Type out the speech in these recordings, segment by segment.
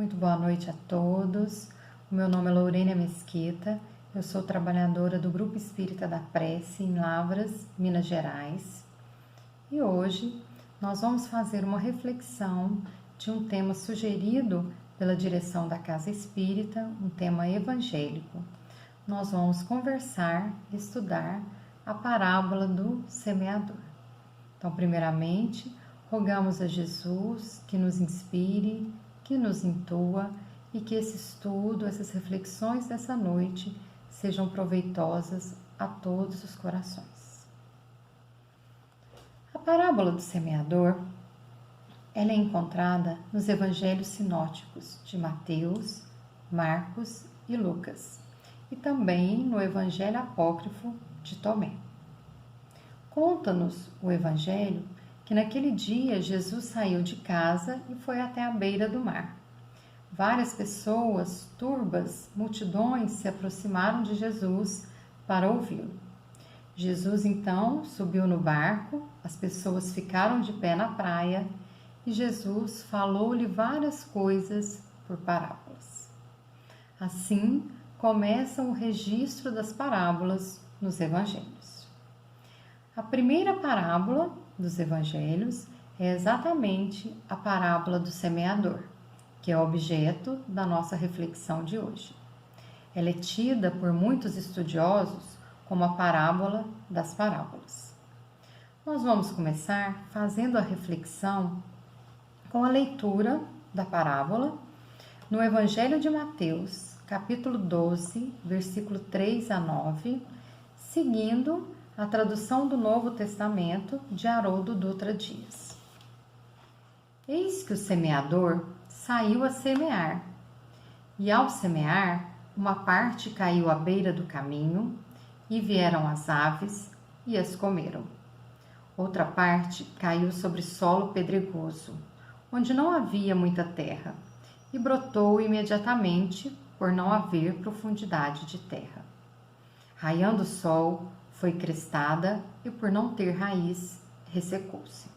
Muito boa noite a todos. O meu nome é Lorênia Mesquita. Eu sou trabalhadora do Grupo Espírita da Prece em Lavras, Minas Gerais. E hoje nós vamos fazer uma reflexão de um tema sugerido pela direção da Casa Espírita, um tema evangélico. Nós vamos conversar e estudar a parábola do semeador. Então, primeiramente, rogamos a Jesus que nos inspire, que nos intua e que esse estudo, essas reflexões dessa noite sejam proveitosas a todos os corações. A parábola do semeador, ela é encontrada nos evangelhos sinóticos de Mateus, Marcos e Lucas, e também no evangelho apócrifo de Tomé. Conta-nos o evangelho que naquele dia Jesus saiu de casa e foi até a beira do mar. Várias pessoas, turbas, multidões se aproximaram de Jesus para ouvi-lo. Jesus então subiu no barco, as pessoas ficaram de pé na praia e Jesus falou-lhe várias coisas por parábolas. Assim começa o registro das parábolas nos evangelhos. A primeira parábola dos evangelhos é exatamente a parábola do semeador, que é objeto da nossa reflexão de hoje. Ela é tida por muitos estudiosos como a parábola das parábolas. Nós vamos começar fazendo a reflexão com a leitura da parábola no Evangelho de Mateus, capítulo 12, versículo 3 a 9, seguindo a tradução do Novo Testamento de Haroldo Dutra Dias. Eis que o semeador saiu a semear, e ao semear, uma parte caiu à beira do caminho, e vieram as aves e as comeram. Outra parte caiu sobre solo pedregoso, onde não havia muita terra, e brotou imediatamente, por não haver profundidade de terra. Raiando o sol, foi crestada e, por não ter raiz, ressecou-se.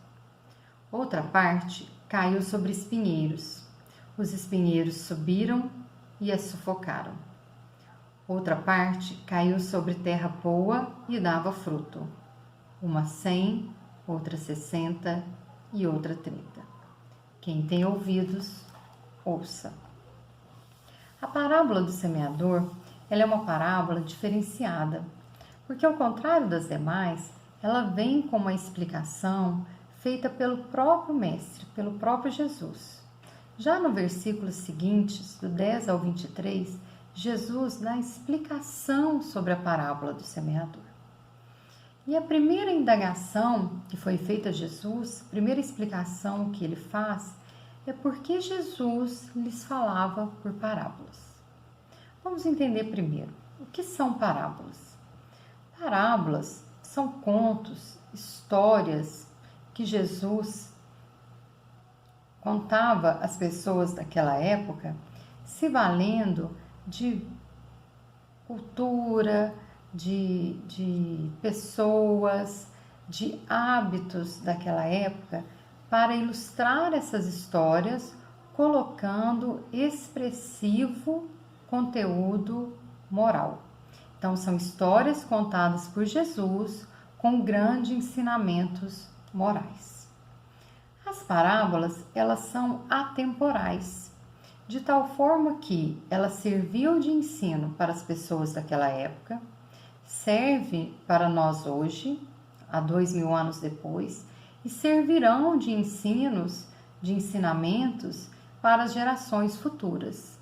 Outra parte caiu sobre espinheiros. Os espinheiros subiram e a sufocaram. Outra parte caiu sobre terra boa e dava fruto. Uma 100, outra 60 e outra 30. Quem tem ouvidos, ouça. A parábola do semeador, ela é uma parábola diferenciada, porque, ao contrário das demais, ela vem com uma explicação feita pelo próprio Mestre, pelo próprio Jesus. Já no versículos seguintes, do 10 ao 23, Jesus dá explicação sobre a parábola do semeador. E a primeira indagação que foi feita a Jesus, a primeira explicação que ele faz, é porque Jesus lhes falava por parábolas. Vamos entender primeiro, o que são parábolas? Parábolas são contos, histórias que Jesus contava às pessoas daquela época, se valendo de cultura, de pessoas, de hábitos daquela época, para ilustrar essas histórias, colocando expressivo conteúdo moral. Então, são histórias contadas por Jesus com grandes ensinamentos morais. As parábolas, elas são atemporais, de tal forma que ela serviu de ensino para as pessoas daquela época, serve para nós hoje, há 2000 anos depois, e servirão de ensinos, de ensinamentos para as gerações futuras.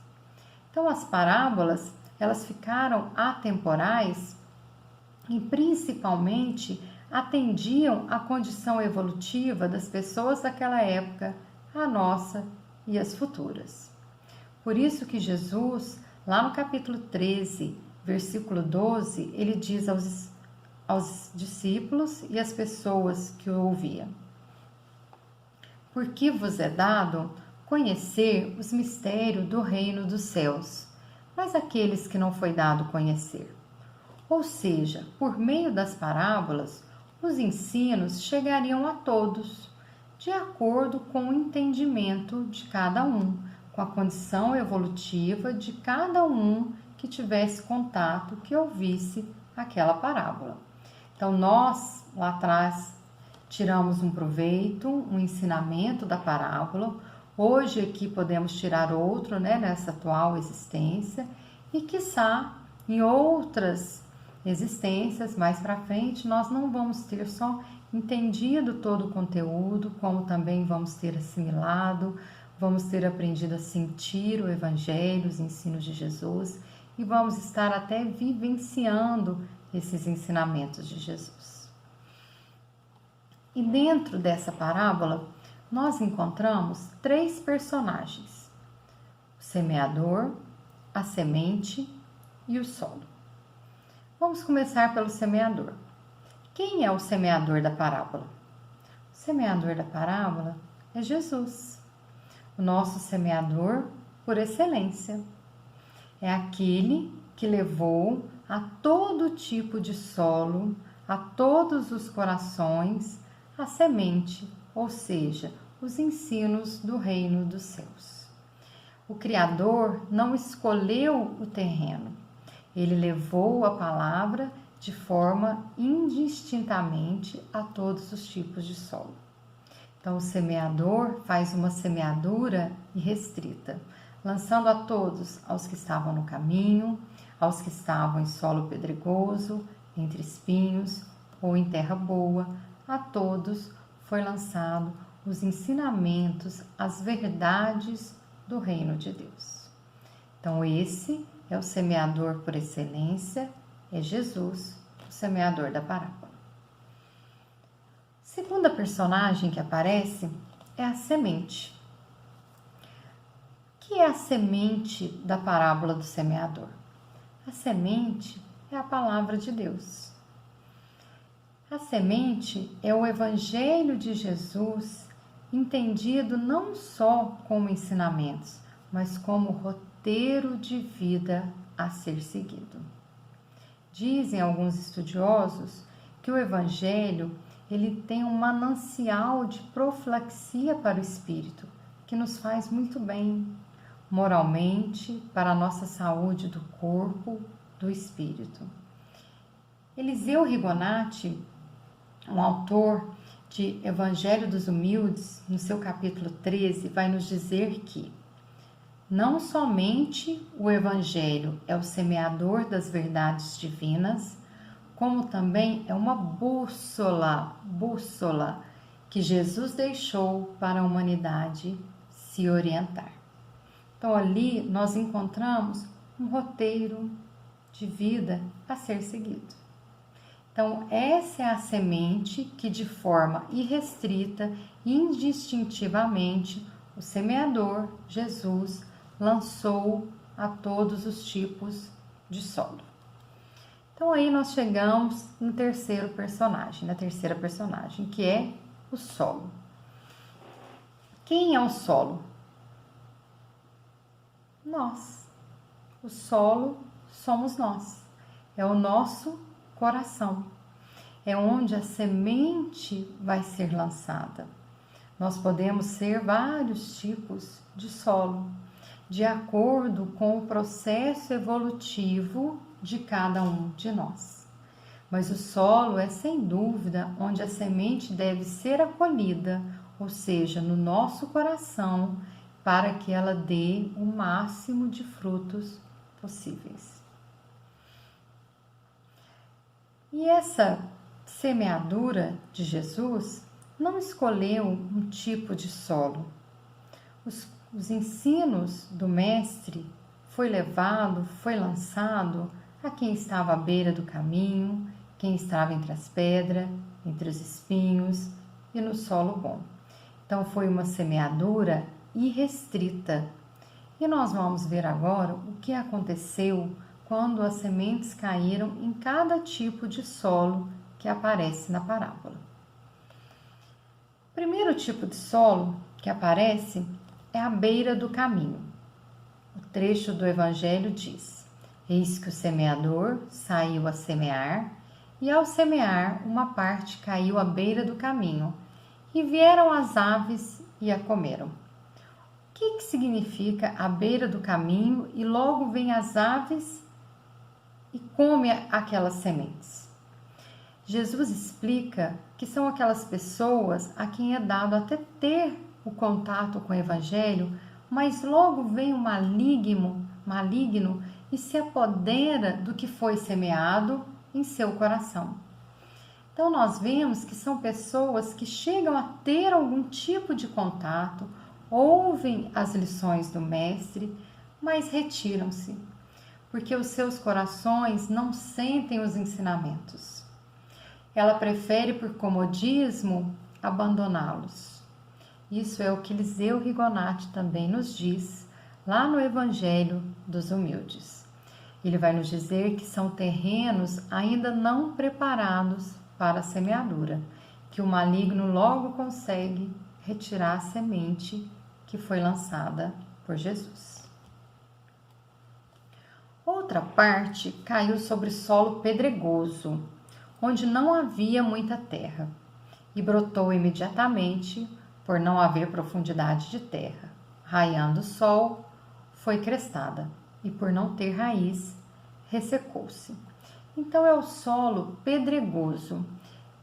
Então, as parábolas, elas ficaram atemporais e principalmente atendiam à condição evolutiva das pessoas daquela época, a nossa e as futuras. Por isso que Jesus, lá no capítulo 13, versículo 12, ele diz aos discípulos e às pessoas que o ouviam: porque vos é dado conhecer os mistérios do reino dos céus, mas aqueles que não foi dado conhecer. Ou seja, por meio das parábolas, os ensinos chegariam a todos, de acordo com o entendimento de cada um, com a condição evolutiva de cada um que tivesse contato, que ouvisse aquela parábola. Então, nós, lá atrás, tiramos um proveito, um ensinamento da parábola. Hoje aqui podemos tirar outro, nessa atual existência, e quiçá em outras existências mais para frente nós não vamos ter só entendido todo o conteúdo, como também vamos ter assimilado, vamos ter aprendido a sentir o Evangelho, os ensinos de Jesus, e vamos estar até vivenciando esses ensinamentos de Jesus. E dentro dessa parábola, nós encontramos 3 personagens: o semeador, a semente e o solo. Vamos começar pelo semeador. Quem é o semeador da parábola? O semeador da parábola é Jesus, o nosso semeador por excelência. É aquele que levou a todo tipo de solo, a todos os corações, a semente, ou seja, os ensinos do reino dos céus. O Criador não escolheu o terreno, ele levou a palavra de forma indistintamente a todos os tipos de solo. Então, o semeador faz uma semeadura irrestrita, lançando a todos, aos que estavam no caminho, aos que estavam em solo pedregoso, entre espinhos ou em terra boa, a todos foi lançado os ensinamentos, as verdades do reino de Deus. Então, esse é o semeador por excelência, é Jesus, o semeador da parábola. Segunda personagem que aparece é a semente. O que é a semente da parábola do semeador? A semente é a palavra de Deus. A semente é o Evangelho de Jesus, entendido não só como ensinamentos, mas como roteiro de vida a ser seguido. Dizem alguns estudiosos que o Evangelho ele tem um manancial de profilaxia para o espírito, que nos faz muito bem, moralmente, para a nossa saúde do corpo, do espírito. Eliseu Rigonati, um autor de Evangelho dos Humildes, no seu capítulo 13, vai nos dizer que não somente o Evangelho é o semeador das verdades divinas, como também é uma bússola que Jesus deixou para a humanidade se orientar. Então, ali nós encontramos um roteiro de vida a ser seguido. Então, essa é a semente que, de forma irrestrita, indistintivamente, o semeador, Jesus, lançou a todos os tipos de solo. Então, aí nós chegamos no terceiro personagem, na terceira personagem, que é o solo. Quem é o solo? Nós. O solo somos nós. É o nosso coração. É onde a semente vai ser lançada. Nós podemos ser vários tipos de solo, de acordo com o processo evolutivo de cada um de nós. Mas o solo é, sem dúvida, onde a semente deve ser acolhida, ou seja, no nosso coração, para que ela dê o máximo de frutos possíveis. E essa semeadura de Jesus não escolheu um tipo de solo. Os ensinos do Mestre foi lançado a quem estava à beira do caminho, quem estava entre as pedras, entre os espinhos e no solo bom. Então foi uma semeadura irrestrita. E nós vamos ver agora o que aconteceu quando as sementes caíram em cada tipo de solo que aparece na parábola. O primeiro tipo de solo que aparece é a beira do caminho. O trecho do Evangelho diz: eis que o semeador saiu a semear, e ao semear, uma parte caiu à beira do caminho, e vieram as aves e a comeram. que significa à beira do caminho e logo vêm as aves e comem aquelas sementes? Jesus explica que são aquelas pessoas a quem é dado até ter o contato com o Evangelho, mas logo vem o maligno e se apodera do que foi semeado em seu coração. Então nós vemos que são pessoas que chegam a ter algum tipo de contato, ouvem as lições do mestre, mas retiram-se, porque os seus corações não sentem os ensinamentos. Ela prefere, por comodismo, abandoná-los. Isso é o que Eliseu Rigonati também nos diz, lá no Evangelho dos Humildes. Ele vai nos dizer que são terrenos ainda não preparados para a semeadura, que o maligno logo consegue retirar a semente que foi lançada por Jesus. Outra parte caiu sobre solo pedregoso, onde não havia muita terra, e brotou imediatamente, por não haver profundidade de terra. Raiando o sol, foi crestada, e por não ter raiz, ressecou-se. Então é o solo pedregoso.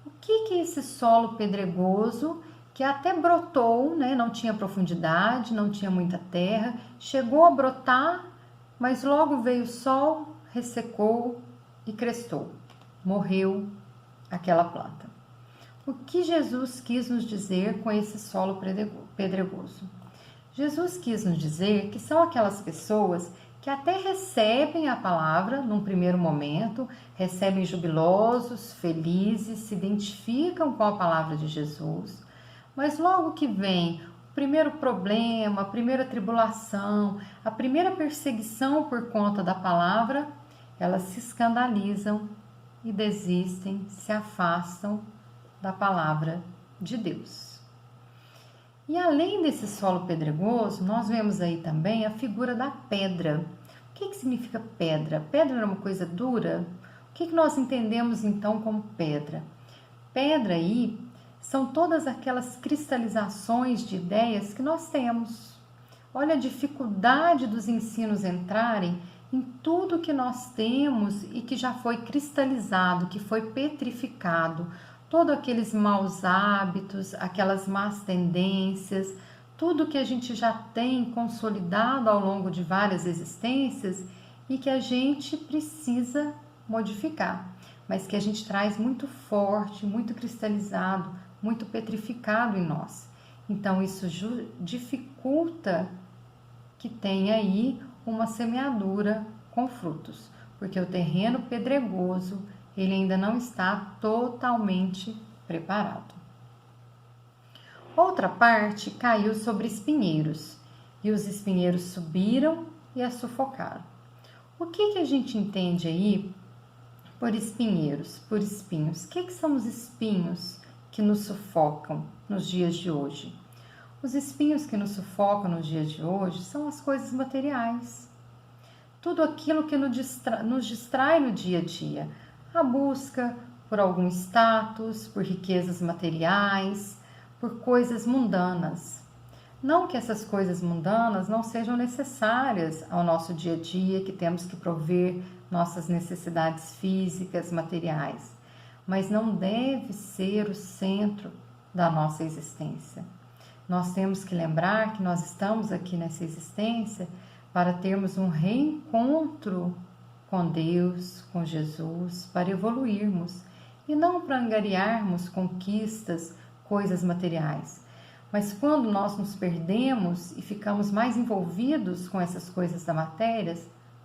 O que é esse solo pedregoso que até brotou, né? Não tinha profundidade, não tinha muita terra, chegou a brotar, mas logo veio o sol, ressecou e crestou. Morreu aquela planta. O que Jesus quis nos dizer com esse solo pedregoso? Jesus quis nos dizer que são aquelas pessoas que até recebem a palavra num primeiro momento, recebem jubilosos, felizes, se identificam com a palavra de Jesus, mas logo que vem o primeiro problema, a primeira tribulação, a primeira perseguição por conta da palavra, elas se escandalizam e desistem, se afastam da palavra de Deus. E além desse solo pedregoso, nós vemos aí também a figura da pedra. O que significa pedra? Pedra é uma coisa dura? O que nós entendemos então como pedra? Pedra aí são todas aquelas cristalizações de ideias que nós temos. Olha a dificuldade dos ensinos entrarem em tudo que nós temos e que já foi cristalizado, que foi petrificado. Todos aqueles maus hábitos, aquelas más tendências, tudo que a gente já tem consolidado ao longo de várias existências e que a gente precisa modificar, mas que a gente traz muito forte, muito cristalizado, muito petrificado em nós. Então isso dificulta que tenha aí uma semeadura com frutos, porque o terreno pedregoso ele ainda não está totalmente preparado. Outra parte caiu sobre espinheiros, e os espinheiros subiram e a sufocaram. O que a gente entende aí por espinheiros, por espinhos? O que são os espinhos que nos sufocam nos dias de hoje? Os espinhos que nos sufocam nos dias de hoje são as coisas materiais. Tudo aquilo que nos distrai no dia a dia. A busca por algum status, por riquezas materiais, por coisas mundanas. Não que essas coisas mundanas não sejam necessárias ao nosso dia a dia, que temos que prover nossas necessidades físicas, materiais, mas não deve ser o centro da nossa existência. Nós temos que lembrar que nós estamos aqui nessa existência para termos um reencontro com Deus, com Jesus, para evoluirmos e não para angariarmos conquistas, coisas materiais. Mas quando nós nos perdemos e ficamos mais envolvidos com essas coisas da matéria,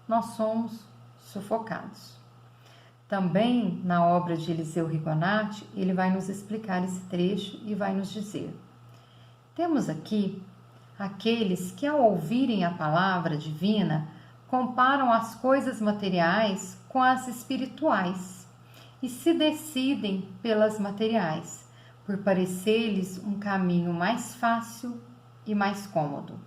nós somos sufocados. Também na obra de Eliseu Rigonati, ele vai nos explicar esse trecho e vai nos dizer: temos aqui aqueles que ao ouvirem a palavra divina comparam as coisas materiais com as espirituais e se decidem pelas materiais, por parecer-lhes um caminho mais fácil e mais cômodo.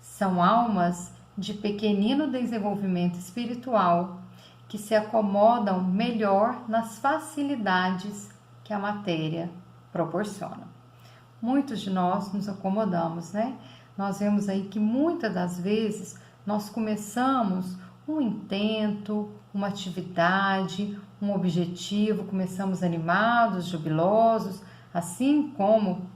São almas de pequenino desenvolvimento espiritual que se acomodam melhor nas facilidades que a matéria proporciona. Muitos de nós nos acomodamos, né? nós vemos aí que muitas das vezes nós começamos um intento, uma atividade, um objetivo, começamos animados, jubilosos, assim como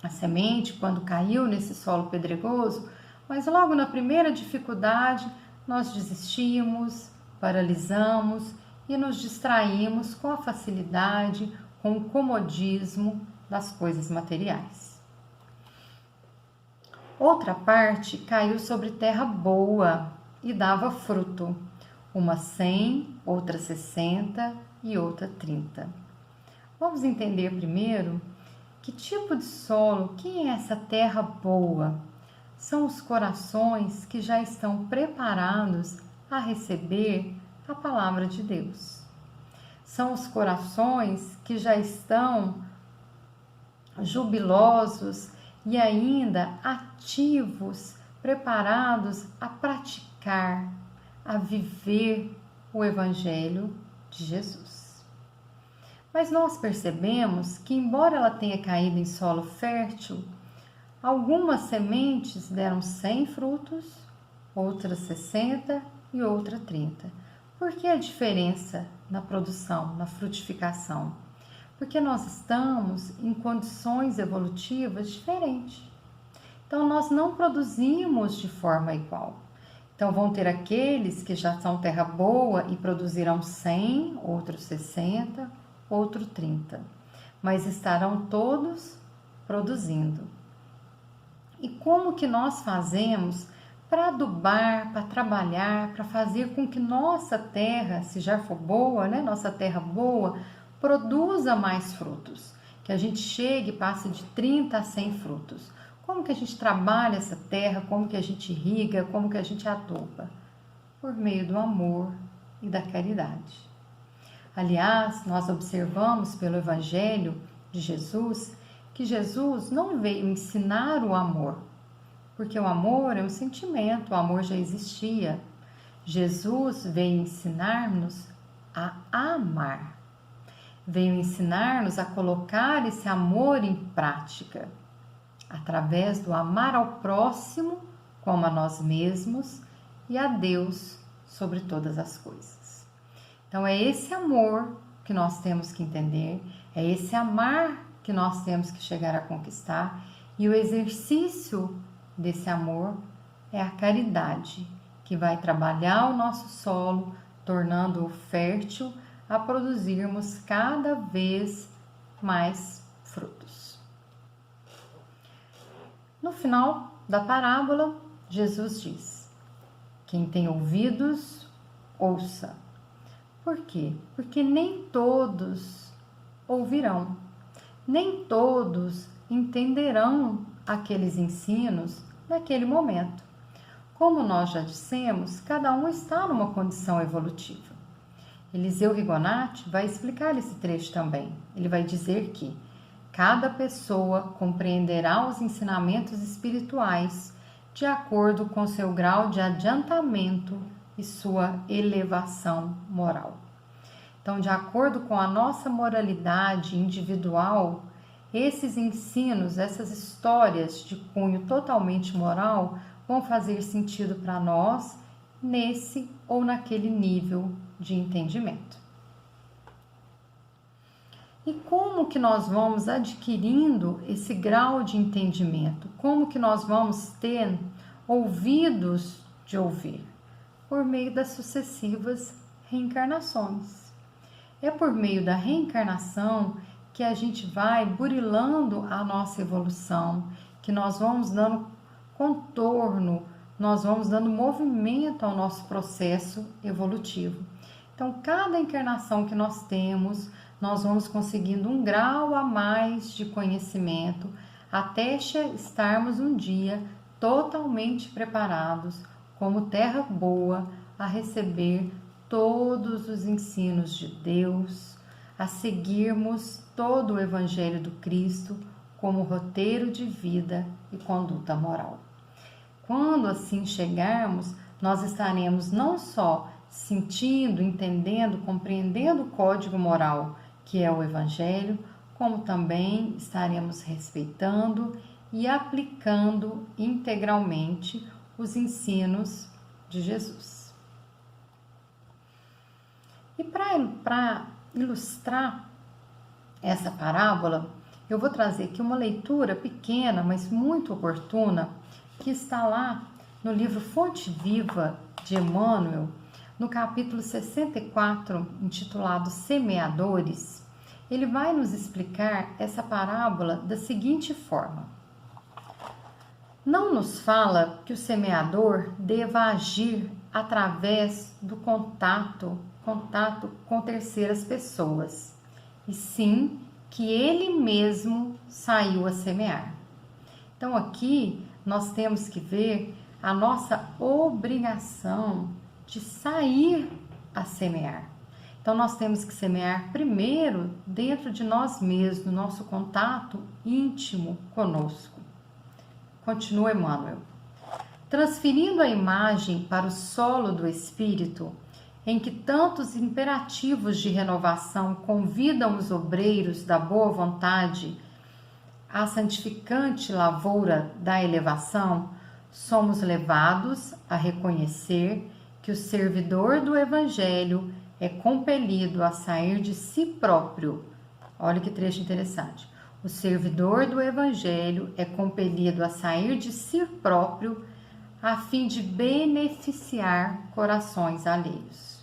a semente quando caiu nesse solo pedregoso, mas logo na primeira dificuldade nós desistimos, paralisamos e nos distraímos com a facilidade, com o comodismo das coisas materiais. Outra parte caiu sobre terra boa e dava fruto, uma 100, outra 60 e outra 30. Vamos entender primeiro que tipo de solo, que é essa terra boa? São os corações que já estão preparados a receber a palavra de Deus. São os corações que já estão jubilosos e ainda ativos, preparados a praticar, a viver o Evangelho de Jesus. Mas nós percebemos que, embora ela tenha caído em solo fértil, algumas sementes deram 100 frutos, outras 60 e outra 30. Por que a diferença na produção, na frutificação? Porque nós estamos em condições evolutivas diferentes. Então, nós não produzimos de forma igual. Então, vão ter aqueles que já são terra boa e produzirão 100, outros 60, outro 30. Mas estarão todos produzindo. E como que nós fazemos para adubar, para trabalhar, para fazer com que nossa terra, se já for boa, né, nossa terra boa, produza mais frutos, que a gente chegue e passe de 30 a 100 frutos. Como que a gente trabalha essa terra, como que a gente irriga, como que a gente aduba? Por meio do amor e da caridade. Aliás, nós observamos pelo Evangelho de Jesus que Jesus não veio ensinar o amor, porque o amor é um sentimento, o amor já existia. Jesus veio ensinar-nos a amar. Veio ensinar-nos a colocar esse amor em prática, através do amar ao próximo como a nós mesmos e a Deus sobre todas as coisas. Então é esse amor que nós temos que entender, é esse amar que nós temos que chegar a conquistar, e o exercício desse amor é a caridade, que vai trabalhar o nosso solo, tornando-o fértil, a produzirmos cada vez mais frutos. No final da parábola, Jesus diz: quem tem ouvidos, ouça. Por quê? Porque nem todos ouvirão, nem todos entenderão aqueles ensinos naquele momento. Como nós já dissemos, cada um está numa condição evolutiva. Eliseu Rigonati vai explicar esse trecho também. Ele vai dizer que cada pessoa compreenderá os ensinamentos espirituais de acordo com seu grau de adiantamento e sua elevação moral. Então, de acordo com a nossa moralidade individual, esses ensinos, essas histórias de cunho totalmente moral vão fazer sentido para nós nesse ou naquele nível de entendimento. E como que nós vamos adquirindo esse grau de entendimento? Como que nós vamos ter ouvidos de ouvir? Por meio das sucessivas reencarnações. É por meio da reencarnação que a gente vai burilando a nossa evolução, que nós vamos dando contorno, nós vamos dando movimento ao nosso processo evolutivo. Então, cada encarnação que nós temos, nós vamos conseguindo um grau a mais de conhecimento, até estarmos um dia totalmente preparados, como terra boa, a receber todos os ensinos de Deus, a seguirmos todo o Evangelho do Cristo como roteiro de vida e conduta moral. Quando assim chegarmos, nós estaremos não só sentindo, entendendo, compreendendo o código moral que é o Evangelho, como também estaremos respeitando e aplicando integralmente os ensinos de Jesus. E para ilustrar essa parábola, eu vou trazer aqui uma leitura pequena, mas muito oportuna, que está lá no livro Fonte Viva de Emmanuel, no capítulo 64, intitulado Semeadores. Ele vai nos explicar essa parábola da seguinte forma: não nos fala que o semeador deva agir através do contato com terceiras pessoas, e sim que ele mesmo saiu a semear. Então aqui nós temos que ver a nossa obrigação de sair a semear. Então nós temos que semear primeiro dentro de nós mesmos, no nosso contato íntimo conosco. Continua Emmanuel. Transferindo a imagem para o solo do espírito, em que tantos imperativos de renovação convidam os obreiros da boa vontade à santificante lavoura da elevação, somos levados a reconhecer que o servidor do Evangelho é compelido a sair de si próprio. Olha que trecho interessante. O servidor do Evangelho é compelido a sair de si próprio a fim de beneficiar corações alheios.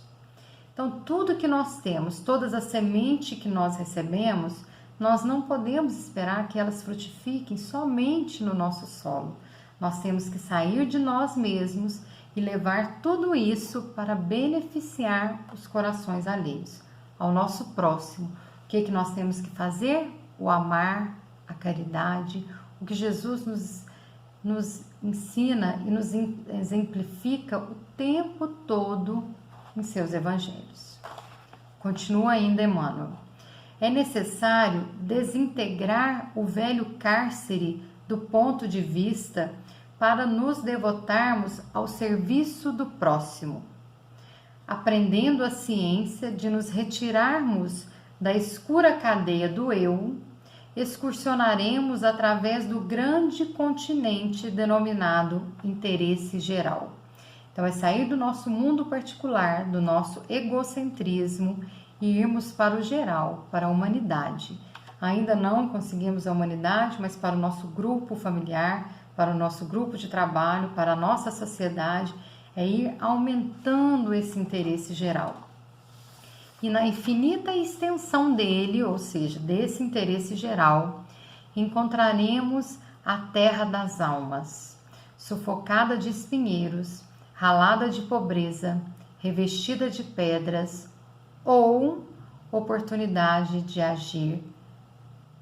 Então, tudo que nós temos, todas as sementes que nós recebemos, nós não podemos esperar que elas frutifiquem somente no nosso solo. Nós temos que sair de nós mesmos e levar tudo isso para beneficiar os corações alheios, ao nosso próximo. O que nós temos que fazer? O amar, a caridade, o que Jesus nos ensina e nos exemplifica o tempo todo em seus evangelhos. Continua ainda Emmanuel. É necessário desintegrar o velho cárcere do ponto de vista para nos devotarmos ao serviço do próximo, aprendendo a ciência de nos retirarmos da escura cadeia do eu, excursionaremos através do grande continente denominado interesse geral. Então, é sair do nosso mundo particular, do nosso egocentrismo e irmos para o geral, para a humanidade. Ainda não conseguimos a humanidade, mas para o nosso grupo familiar, para o nosso grupo de trabalho, para a nossa sociedade, é ir aumentando esse interesse geral. E na infinita extensão dele, ou seja, desse interesse geral, encontraremos a terra das almas, sufocada de espinheiros, ralada de pobreza, revestida de pedras, ou oportunidade de agir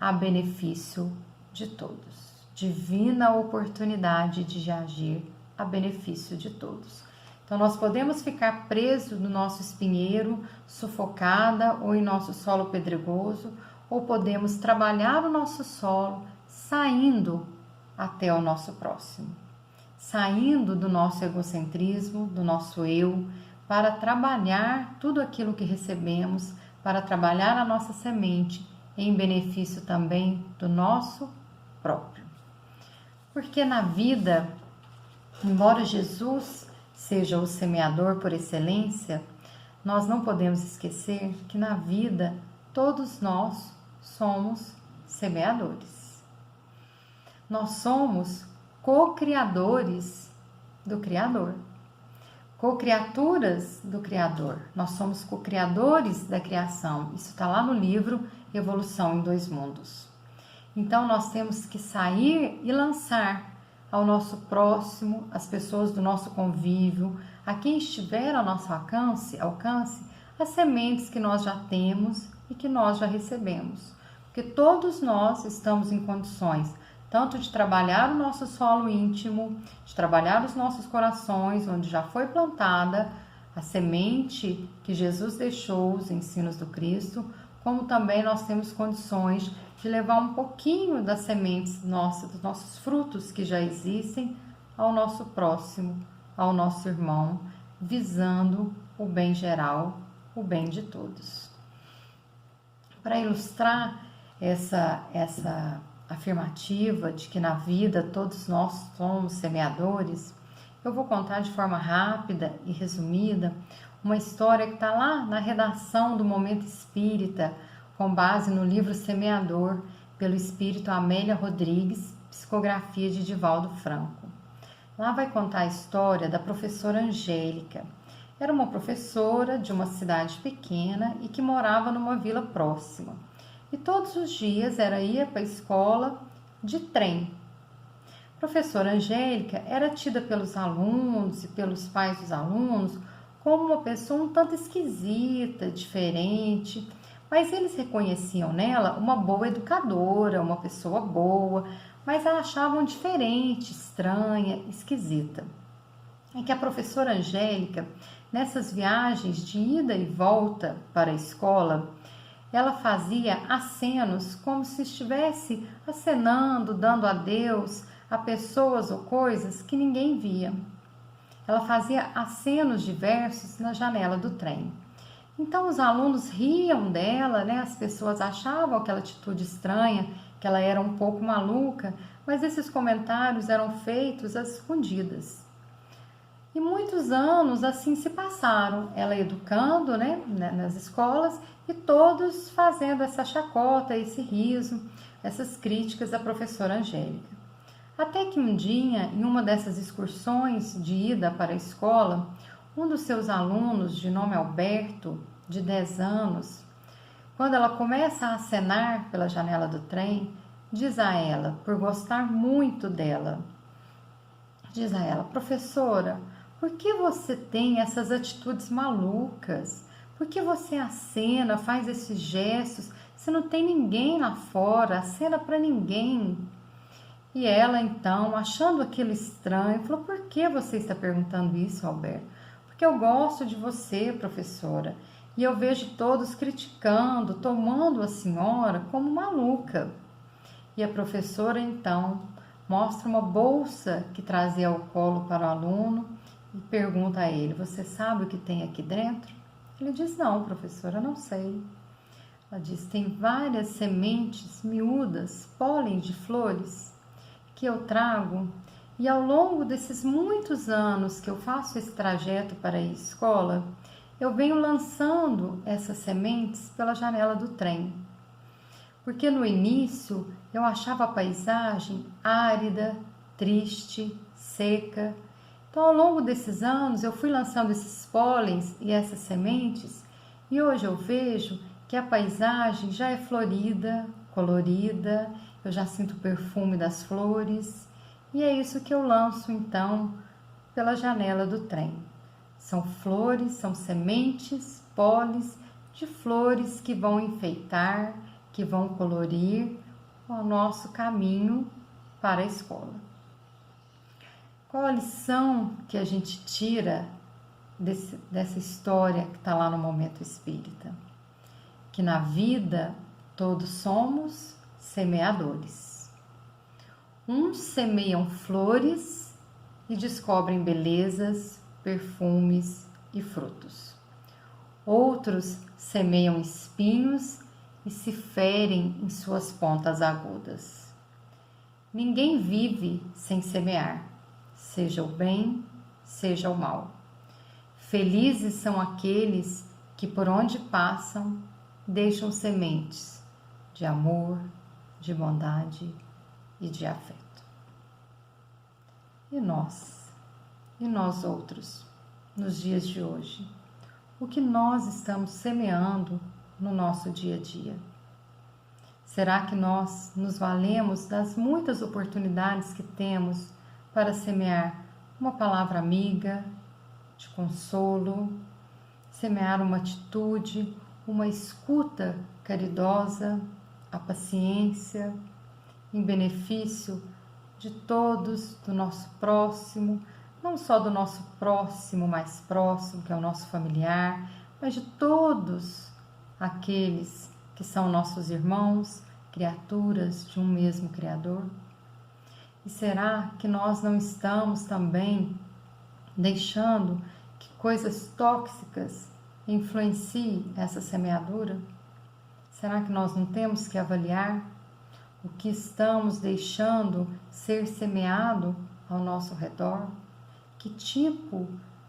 a benefício de todos. Divina oportunidade de agir a benefício de todos. Então, nós podemos ficar presos no nosso espinheiro, sufocada, ou em nosso solo pedregoso, ou podemos trabalhar o nosso solo saindo até o nosso próximo, saindo do nosso egocentrismo, do nosso eu, para trabalhar tudo aquilo que recebemos, para trabalhar a nossa semente em benefício também do nosso próprio. Porque na vida, embora Jesus seja o semeador por excelência, nós não podemos esquecer que na vida todos nós somos semeadores. Nós somos co-criadores do Criador, co-criaturas do Criador. Nós somos co-criadores da criação. Isso está lá no livro Evolução em Dois Mundos. Então, nós temos que sair e lançar ao nosso próximo, às pessoas do nosso convívio, a quem estiver ao nosso alcance, as sementes que nós já temos e que nós já recebemos. Porque todos nós estamos em condições tanto de trabalhar o nosso solo íntimo, de trabalhar os nossos corações, onde já foi plantada a semente que Jesus deixou, os ensinos do Cristo, como também nós temos condições de levar um pouquinho das sementes nossas, dos nossos frutos que já existem, ao nosso próximo, ao nosso irmão, visando o bem geral, o bem de todos. Para ilustrar essa afirmativa de que na vida todos nós somos semeadores, eu vou contar de forma rápida e resumida uma história que está lá na redação do Momento Espírita, com base no livro Semeador, pelo espírito Amélia Rodrigues, psicografia de Divaldo Franco. Lá vai contar a história da professora Angélica. Era uma professora de uma cidade pequena e que morava numa vila próxima. E todos os dias ela ia para a escola de trem. A professora Angélica era tida pelos alunos e pelos pais dos alunos como uma pessoa um tanto esquisita, diferente, mas eles reconheciam nela uma boa educadora, uma pessoa boa, mas a achavam diferente, estranha, esquisita. É que a professora Angélica, nessas viagens de ida e volta para a escola, ela fazia acenos como se estivesse acenando, dando adeus a pessoas ou coisas que ninguém via. Ela fazia acenos diversos na janela do trem. Então os alunos riam dela, né? As pessoas achavam aquela atitude estranha, que ela era um pouco maluca, mas esses comentários eram feitos às escondidas. E muitos anos assim se passaram, ela educando, né, nas escolas e todos fazendo essa chacota, esse riso, essas críticas à professora Angélica. Até que um dia, em uma dessas excursões de ida para a escola, um dos seus alunos, de nome Alberto, de 10 anos, quando ela começa a acenar pela janela do trem, diz a ela, por gostar muito dela, diz a ela: professora, por que você tem essas atitudes malucas? Por que você acena, faz esses gestos? Se não tem ninguém lá fora, acena para ninguém. E ela, então, achando aquilo estranho, falou: por que você está perguntando isso, Alberto? Porque eu gosto de você, professora, e eu vejo todos criticando, tomando a senhora como maluca. E a professora, então, mostra uma bolsa que trazia ao colo para o aluno e pergunta a ele: você sabe o que tem aqui dentro? Ele diz: não, professora, não sei. Ela diz: tem várias sementes miúdas, pólen de flores, que eu trago, e ao longo desses muitos anos que eu faço esse trajeto para a escola, eu venho lançando essas sementes pela janela do trem. Porque no início eu achava a paisagem árida, triste, seca. Então, ao longo desses anos, eu fui lançando esses pólens e essas sementes, e hoje eu vejo que a paisagem já é florida, colorida, eu já sinto o perfume das flores, e é isso que eu lanço, então, pela janela do trem. São flores, são sementes, pólenes de flores que vão enfeitar, que vão colorir o nosso caminho para a escola. Qual a lição que a gente tira dessa história que está lá no Momento Espírita? Que na vida todos somos semeadores. Uns semeiam flores e descobrem belezas, perfumes e frutos. Outros semeiam espinhos e se ferem em suas pontas agudas. Ninguém vive sem semear, seja o bem, seja o mal. Felizes são aqueles que por onde passam deixam sementes de amor, de bondade e de afeto. E nós outros, nos dias de hoje, o que nós estamos semeando no nosso dia a dia? Será que nós nos valemos das muitas oportunidades que temos para semear uma palavra amiga, de consolo, semear uma atitude, uma escuta caridosa, a paciência, em benefício de todos, do nosso próximo, não só do nosso próximo mais próximo, que é o nosso familiar, mas de todos aqueles que são nossos irmãos, criaturas de um mesmo Criador? E será que nós não estamos também deixando que coisas tóxicas influenciem essa semeadura? Será que nós não temos que avaliar o que estamos deixando ser semeado ao nosso redor? Que tipo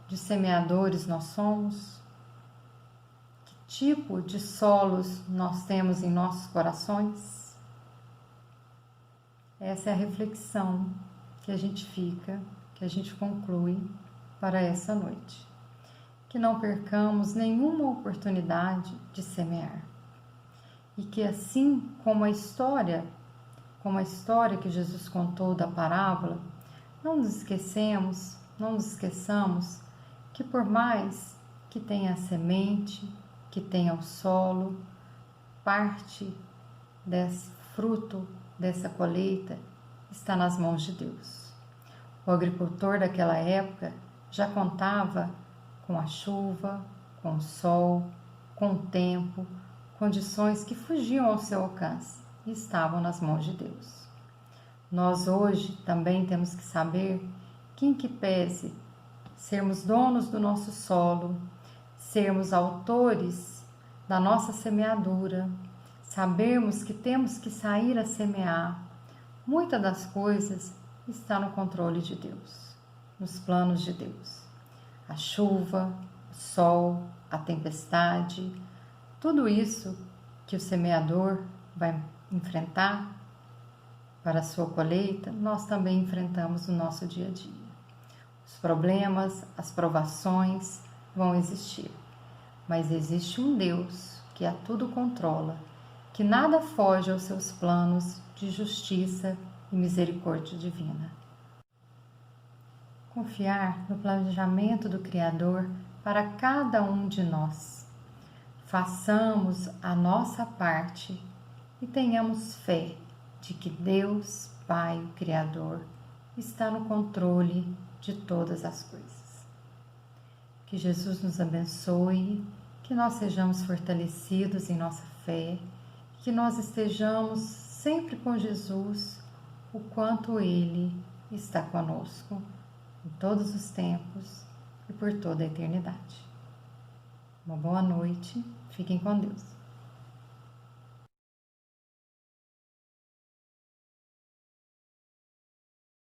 de semeadores nós somos? Que tipo de solos nós temos em nossos corações? Essa é a reflexão que a gente fica, que a gente conclui para essa noite. Que não percamos nenhuma oportunidade de semear. E que assim como a história que Jesus contou da parábola, não nos esqueçamos que por mais que tenha a semente, que tenha o solo, parte desse fruto, dessa colheita, está nas mãos de Deus. O agricultor daquela época já contava com a chuva, com o sol, com o tempo, condições que fugiam ao seu alcance e estavam nas mãos de Deus. Nós hoje também temos que saber que, em que pese sermos donos do nosso solo, sermos autores da nossa semeadura, sabermos que temos que sair a semear, muitas das coisas está no controle de Deus, nos planos de Deus. A chuva, o sol, a tempestade, tudo isso que o semeador vai enfrentar para a sua colheita, nós também enfrentamos no nosso dia a dia. Os problemas, as provações vão existir, mas existe um Deus que a tudo controla, que nada foge aos seus planos de justiça e misericórdia divina. Confiar no planejamento do Criador para cada um de nós. Façamos a nossa parte e tenhamos fé de que Deus, Pai, o Criador, está no controle de todas as coisas. Que Jesus nos abençoe, que nós sejamos fortalecidos em nossa fé, que nós estejamos sempre com Jesus, o quanto Ele está conosco em todos os tempos e por toda a eternidade. Uma boa noite, fiquem com Deus.